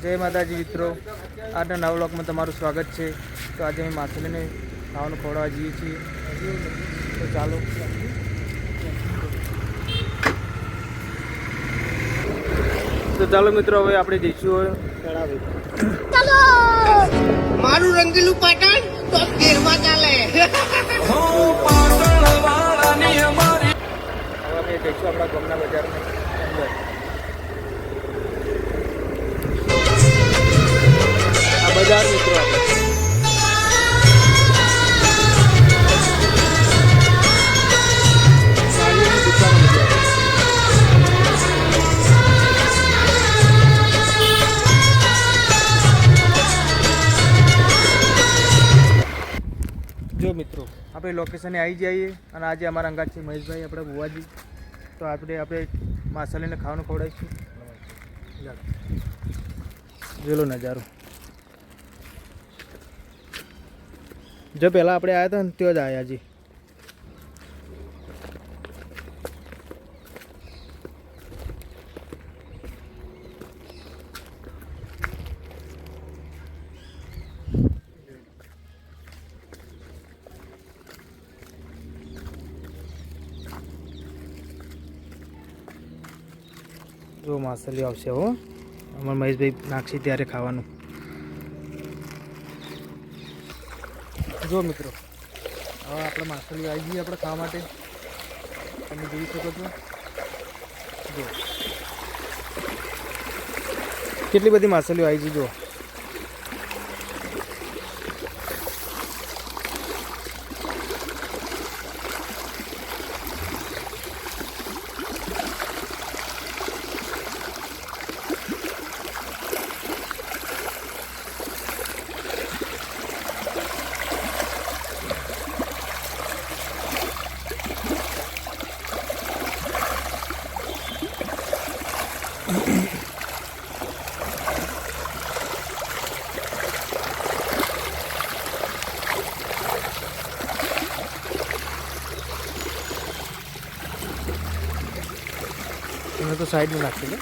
જય માતાજી મિત્રો, આજના નવા વ્લોગમાં તમારું સ્વાગત છે. તો આજે અમે માછલીને ખાવાનું ખવડાવવા જઈએ છીએ. તો ચાલો. તો ચાલો મિત્રો, હવે આપણે જઈશું તળાવે. ચાલો મારું રંગીલું પાટણ તો ઘેરમાં ચાલે. હવે અમે જઈશું આપણા ગામના બજારમાં અંદર. આ બજાર મિત્રો આપણે સાડીઓની દુકાનો બજાર. જો મિત્રો, આપણે લોકેશને આવી જઈએ અને આજે અમારા અંગાત છે મહેશભાઈ, આપણા બુવાજી. તો આપણે માછલીને ખાવાનું ખવડાવીશું. જોયેલો નજારો. જો પહેલાં આપણે આવ્યા હતા ને ત્યાં જ આવ્યા જી. જો માછલી આવશે હો, અમારા મહેશભાઈ નાખશે ત્યારે ખાવાનું. જો મિત્રો, હવે આપણે માછલી આવી ગઈ આપણે ખાવા માટે. તમે જોઈ શકો છો. જો કેટલી બધી માછલીઓ આવી છે. જો એને તો સાઈડમાં નાખી દે.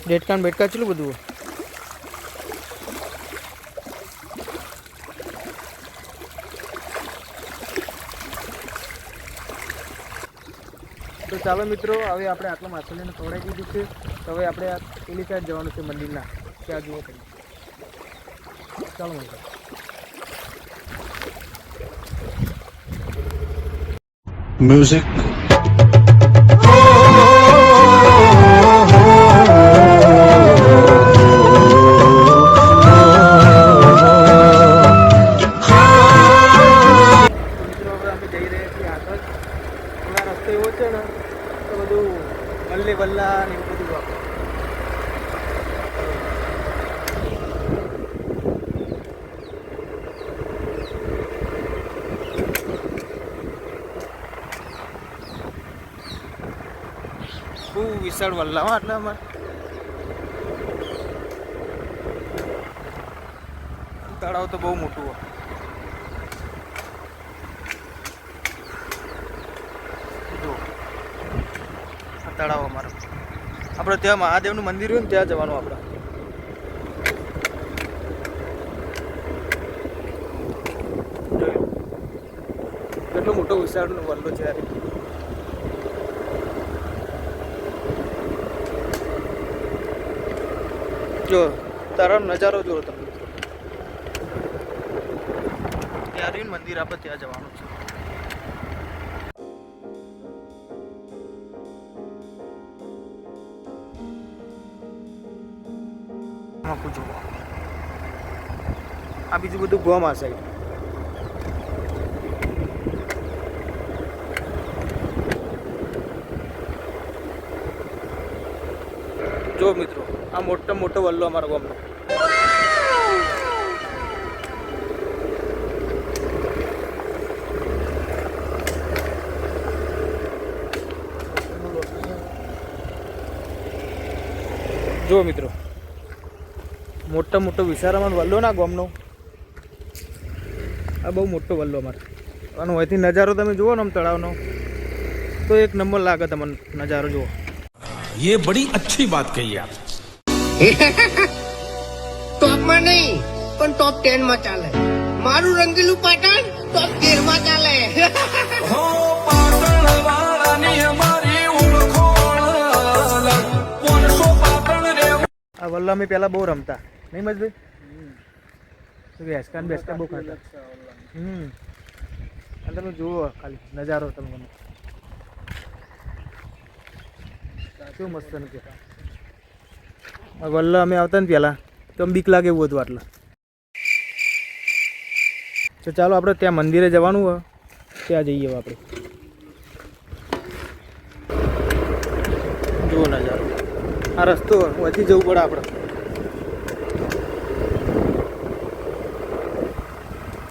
ડેટકાન બેટકા ચેટલું બધું. તો ચાલો મિત્રો, હવે આપણે આટલા માછલીને ખવડાવી દીધું છે. તો હવે આપણે આ પેલી સાઈડ જવાનું છે મંદિરના. ત્યાં જુઓ તમે. ચાલો મિત્રો. Music. બલ્લે બલ્લા ને એવું બધું આપણે બહુ વિશાળ વલ્લામાં. એટલે અમારે તળાવ તો બહુ મોટું હોય. તળાવ અમારો. આપણે ત્યાં મહાદેવનું મંદિર હોય ને ત્યાં જવાનું આપણે. કેટલો મોટો વિશાળ વલ્લો છે યાર. જો તારો નજારો જોવો તમે. ત્યાં રહ્યું મંદિર, આપણે ત્યાં જવાનું છે. આ બીજું બધું ગોમ આ સાઈડ. જો મિત્રો, આ મોટો વલ્લો અમારો ગામનો. જો મિત્રો, મોટો વિશાળમાં વલ્લો ના ગામનો. આ બહુ મોટો વલ્લો અમારે. અને અહીંથી નજારો તમે જુઓ ને આમ તળાવનો, તો એક નંબર લાગે તમને નજારો જુઓ. ये बड़ी अच्छी बात कही आप. ટોપમાં નહીં પણ ટોપ 10 માં ચાલે. મારું રંગીલું પાટણ ટોપ 13 માં ચાલે. આ વલ્લા અમે પહેલાં બહુ રમતા નહીં મજભાઈ હેસકાન બેસકા બહુ ખાતા. અને તમે જુઓ ખાલી નજારો તમને કેવું મસ્ત ને કે વલ્લા અમે આવતા ને પહેલાં તો આમ બીક લાગે એવું હતું આટલા. તો ચાલો આપણે ત્યાં મંદિરે જવાનું હોય ત્યાં જઈએ આપણે. જુઓ નજારો આ રસ્તો વધી જવું પડે આપણે.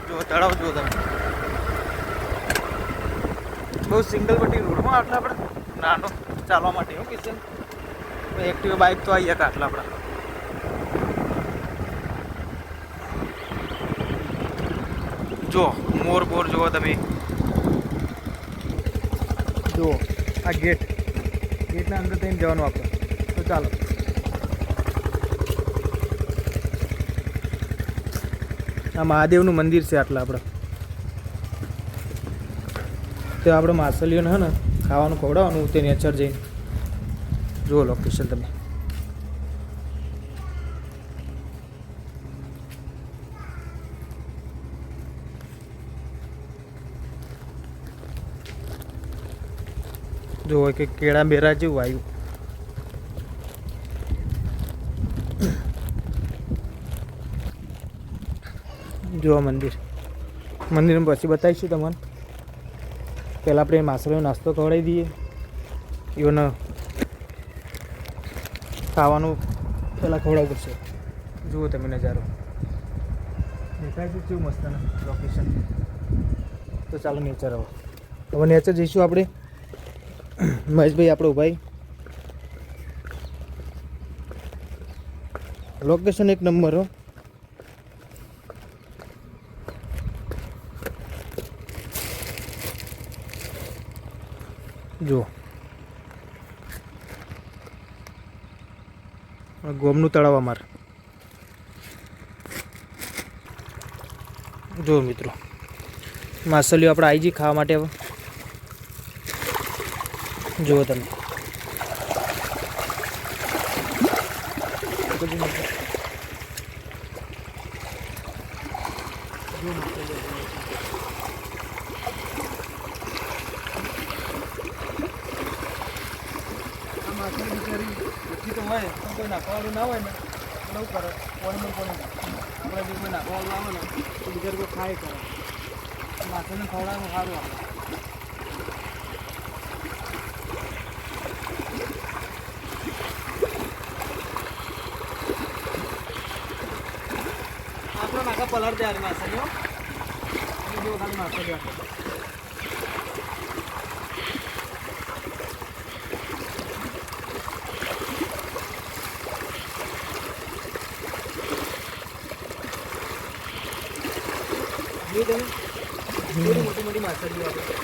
જો તળાવ જુઓ તમે બહુ સિંગલ પટ્ટી રોડમાં આટલા આપણે નાનો ચાલવા માટે એવું કિશન એક્ટિવ બાઇક તો આવી ગયા આટલા આપણા. જો મોર બોર જુઓ તમે જુઓ આ ગેટના અંદર થઈને જવાનું આપણે. તો ચાલો આ મહાદેવનું મંદિર છે આટલા આપણે. તો આપણે માછલીઓને હે ને ખાવાનું ખવડાવવાનું તે નેચર જઈને જુઓ લોકેશન તમે. જો કે કેળા બેરા જેવું આવ્યું. જો મંદિર પછી બતાવીશું તમને. પહેલાં આપણે માછલીનો નાસ્તો ખવડાવી દઈએ. એઓને ખાવાનું પહેલાં ખવડાવવું પડશે. જુઓ તમે નજારો દેખાય છે કેવું મસ્ત લોકેશન. તો ચાલો નેચર હવે નેચર જઈશું આપણે. મહેશભાઈ આપણો ભાઈ લોકેશન એક નંબર હો. જુઓ ગોમનું તળાવ અમારે. જુઓ મિત્રો માછલીઓ આપણે આવી જઈ ખાવા માટે. હવે જુઓ તમે માછલી બિચારી ઓછી તો હોય પણ કોઈ નાખવાવાળું ના હોય ને એવું કરે. કોણમાં આપણે જે કોઈ નાખવાવાળું આવે ને તો બિચારી કોઈ ખાય કરે. માછલીને ખવડાવવાનું સારું આપણે. આપણે નાખા પલાર તૈયાર માછલીઓ જો ખાલી માછલી આપે. મોટી મોટી માછલીઓ આપણે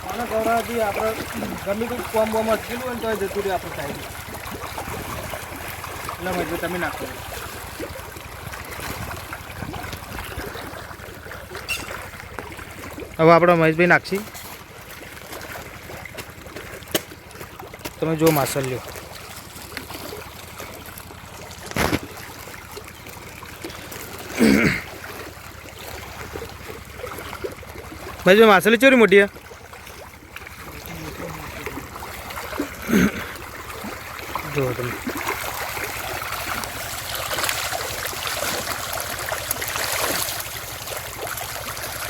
આના ગૌરાથી આપણે ગમે કંઈક કોમ બોમ અટકેલું હોય ને તો જતું રહે આપણે સાઈડ. એટલે મજબૂત તમે નાખો. હવે આપણે મહેશભાઈ નાખશી. તમે જો માછલીઓ મહેશભાઈ માછલી ચોરી મોટી હે. જો તમે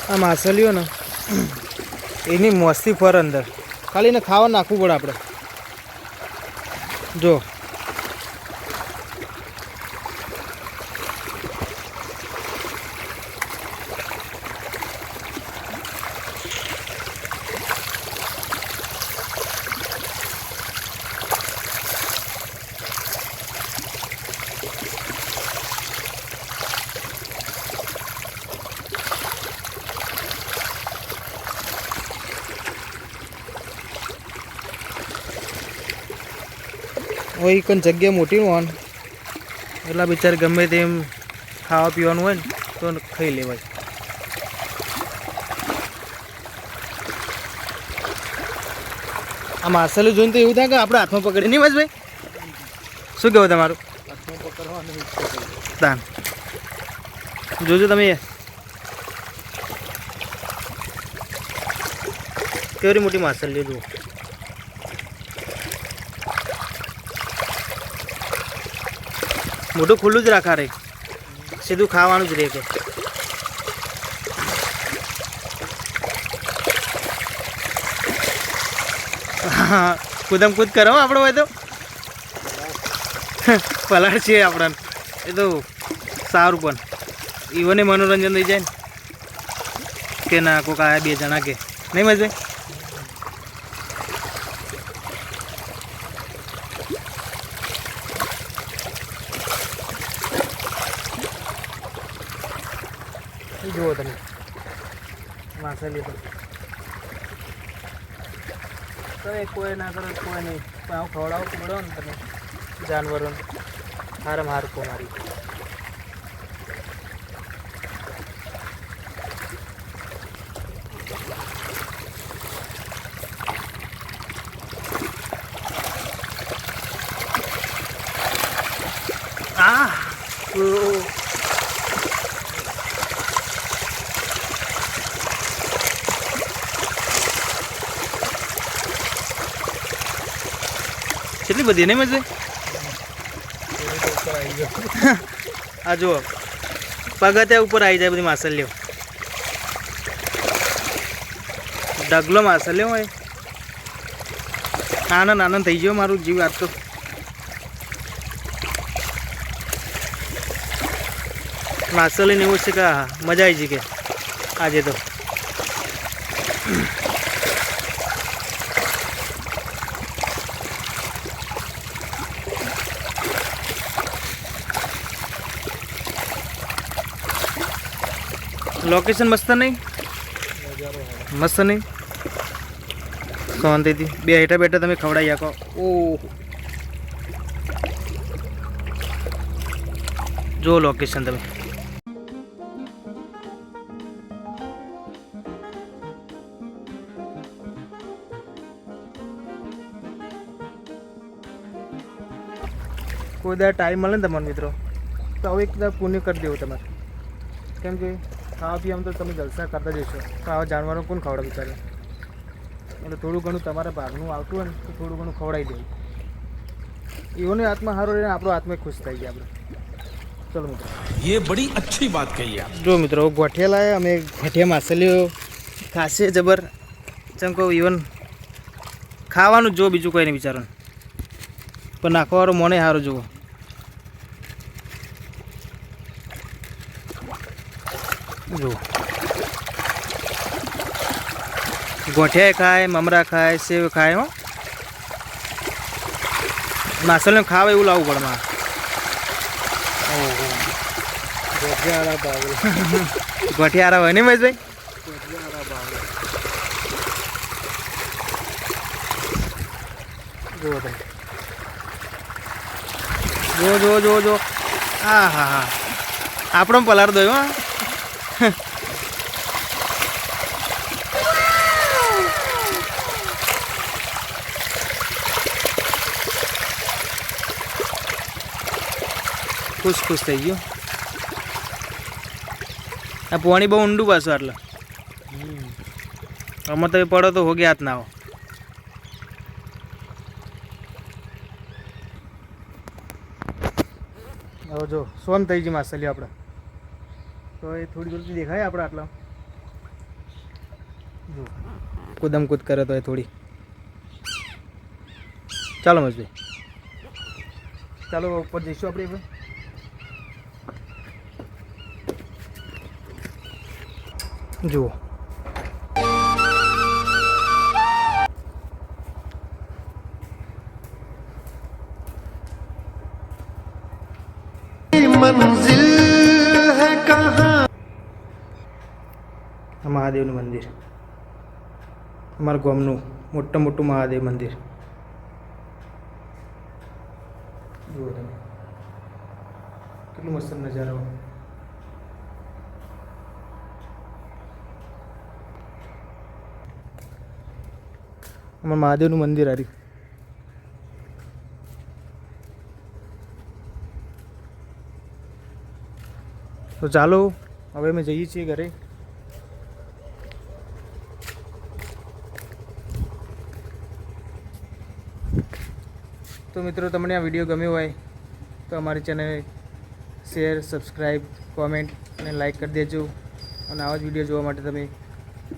આ માછલીઓ ને એની મસ્તી ફર અંદર ખાલી એને ખાવા નાખવું પડે આપણે. જો કોઈ જગ્યા મોટી હોય એટલા બિચાર ગમે તેમ ખાવા પીવાનું હોય ને તો ખાઈ લેવાય. આ માસેલું જોઈને તો એવું થાય કે આપણે હાથમાં પકડી નહીં બસ ભાઈ. શું કહેવું તમારું? તાન જોજો તમે કેવડી મોટી માસેલી જુઓ. મોટું ખુલ્લું જ રાખા રે, સીધું ખાવાનું જ રહે કે. હા કૂદમ કૂદ કરો આપણો હોય તો પલાળ છે આપણને એ તો સારું. પણ ઈવને મનોરંજન થઈ જાય ને કે ના કોઈક આયા 2 જણા કે નહીં મજે. જુઓ તમે માછલી તો કોઈ ના કરે કોઈ નહીં, પણ આવું ખવડાવો પડો ને તમે જાનવરોને. હારમ હાર કો મારી. કેટલી બધી નહીં મજે. આ જુઓ પગથિયા ઉપર આવી જાય બધી માછલીઓ. ઢગલો માછલીઓ હોય. આનંદ આનંદ થઈ ગયો મારું જીવ આજ તો. માછલીને એવું છે કે મજા આવી ગઈ કે આજે તો. લોકેશન મસ્ત નહીં? મસ્ત નહીં? શાંતિથી બે હેઠા બેઠા તમે ખવડાવી શકો. ઓહ જો લોકેશન તમે. કોઈ દર ટાઈમ મળે ને તમારા મિત્રો તો હવે એક પુણ્ય કરી દેવું તમારે. કેમ કે ખાવા પીવામાં તો તમે જલસા કરતા જશો, તો આવા જાનવરો કોણ ખવડાવે બિચારે. એટલે થોડું ઘણું તમારા ભાગનું આવતું હોય ને તો થોડું ઘણું ખવડાવી દેવું. એઓને આત્મા સારો રહે, આપણો આત્મા ખુશ થઈ ગયા આપણે. ચલો મિત્રો, ये बड़ी अच्छी बात कही आप. જો મિત્રો ગોઠિયા લાયા અમે. ગોઠિયા માછલીઓ ખાસે જબર. જેમ કહું ઇવન ખાવાનું જ જો, બીજું કોઈ નહીં બિચારાને. પણ નાખવાવાળો મને સારો જુઓ. જુઓ ગોઠિયા ખાય, મમરા ખાય, સેવ ખાય. હો માછલીને ખાવા એવું લાવવું પડે માં. ગોઠિયારા હોય ને મહેશભાઈ? જુઓ તમે, જો. હા હા હા, આપણો પલાર દો. હા ખુશ થઈ ગયો. આ પાણી બહુ ઊંડું પાછું. આટલા આમાં તમે પડો તો હોગે હાથ ના આવો. હવે જો સોન થઈ ગઈ માછલી આપણે તો એ થોડી થોડી દેખાય આપણે આટલા. જો કૂદમ કૂદ કરે તો એ થોડી. ચાલો મજભાઈ, ચાલો ઉપર જઈશું આપણે. જુઓ मंजिल है कहाँ? મહાદેવનું મંદિર, અમારા ગામનું મોટું મહાદેવ મંદિર. જુઓ તમે કેટલું મસ્ત નજારો. અમાર મહાદેવનું મંદિર હારી. તો ચાલો હવે અમે જઈએ છીએ ઘરે. તો મિત્રો તમને આ વિડીયો ગમ્યો હોય તો અમારી ચેનલ શેર, સબસ્ક્રાઈબ, કોમેન્ટ અને લાઈક કરી દેજો. અને આવા જ વિડીયો જોવા માટે તમે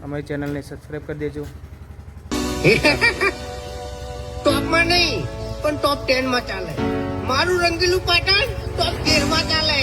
અમારી ચેનલને સબસ્ક્રાઈબ કરી દેજો. ટોપમાં નહીં પણ ટોપ 10 માં ચાલે. મારું રંગીલું પાટણ ટોપ 13 માં ચાલે.